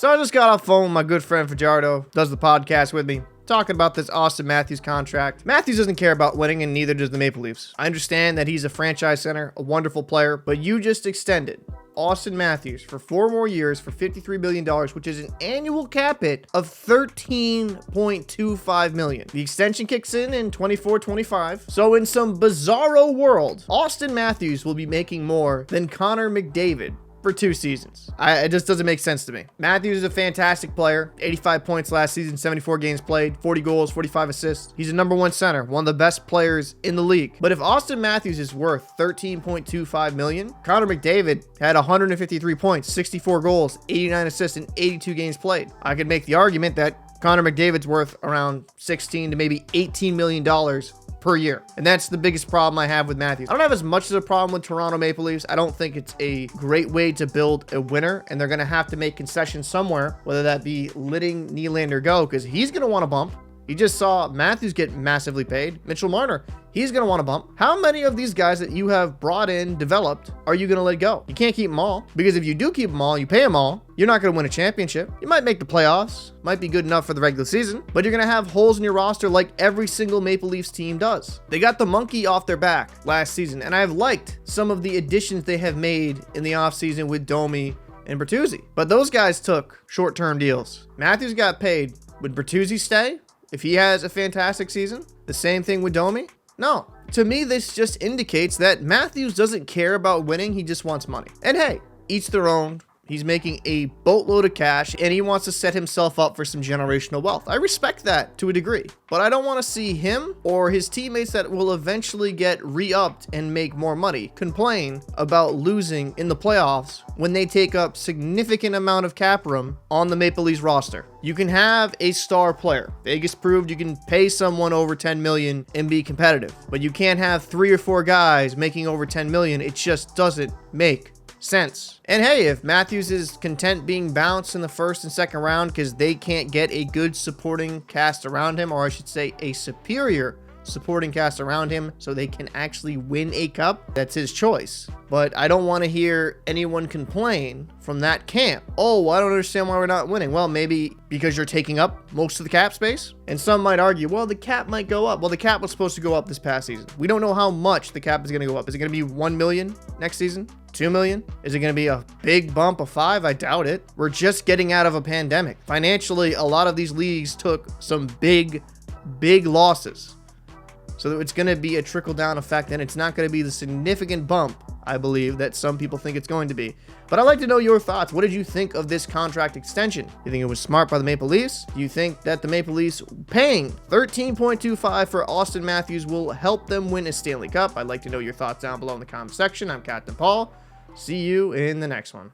So I just got off the phone with my good friend Fajardo, does the podcast with me, talking about this Auston Matthews contract. Matthews doesn't care about winning, and neither does the Maple Leafs. I understand that he's a franchise center, a wonderful player, but you just extended Auston Matthews for 4 more years for $53 million, which is an annual cap hit of $13.25 million. The extension kicks in 24-25. So in some bizarro world, Auston Matthews will be making more than Connor McDavid for 2 seasons. It just doesn't make sense to me. Matthews is a fantastic player. 85 points last season, 74 games played, 40 goals, 45 assists. He's a #1 center, one of the best players in the league. But if Auston Matthews is worth $13.25 million, Connor McDavid had 153 points, 64 goals, 89 assists, and 82 games played. I could make the argument that Connor McDavid's worth around $16 to maybe $18 million per year. And that's the biggest problem I have with Matthews. I don't have as much of a problem with Toronto Maple Leafs. I don't think it's a great way to build a winner, and they're going to have to make concessions somewhere, whether that be letting Nylander go, because he's going to want to bump. You just saw Matthews get massively paid. Mitchell Marner, he's going to want to bump. How many of these guys that you have brought in, developed, are you going to let go? You can't keep them all, because if you do keep them all, you pay them all, you're not going to win a championship. You might make the playoffs, might be good enough for the regular season, but you're going to have holes in your roster like every single Maple Leafs team does. They got the monkey off their back last season, and I've liked some of the additions they have made in the offseason with Domi and Bertuzzi, but those guys took short-term deals. Matthews got paid. Would Bertuzzi stay if he has a fantastic season? The same thing with Domi? No. To me, this just indicates that Matthews doesn't care about winning. He just wants money. And hey, each their own. He's making a boatload of cash, and he wants to set himself up for some generational wealth. I respect that to a degree, but I don't want to see him or his teammates that will eventually get re-upped and make more money complain about losing in the playoffs when they take up significant amount of cap room on the Maple Leafs roster. You can have a star player. Vegas proved you can pay someone over $10 million and be competitive, but you can't have 3 or 4 guys making over $10 million. It just doesn't make sense. And hey, if Matthews is content being bounced in the first and second round because they can't get a good supporting cast around him, or I should say a superior supporting cast around him so they can actually win a cup, that's his choice. But I don't want to hear anyone complain from that camp. Oh, I don't understand why we're not winning. Well, maybe because you're taking up most of the cap space. And some might argue, well, the cap might go up. Well, the cap was supposed to go up this past season. We don't know how much the cap is going to go up. Is it going to be 1 million next season? 2 million? Is it going to be a big bump of 5? I doubt it. We're just getting out of a pandemic. Financially, a lot of these leagues took some big losses. So it's going to be a trickle-down effect, and it's not going to be the significant bump, I believe, that some people think it's going to be. But I'd like to know your thoughts. What did you think of this contract extension? You think it was smart by the Maple Leafs? Do you think that the Maple Leafs paying $13.25 for Auston Matthews will help them win a Stanley Cup? I'd like to know your thoughts down below in the comment section. I'm Captain Paul. See you in the next one.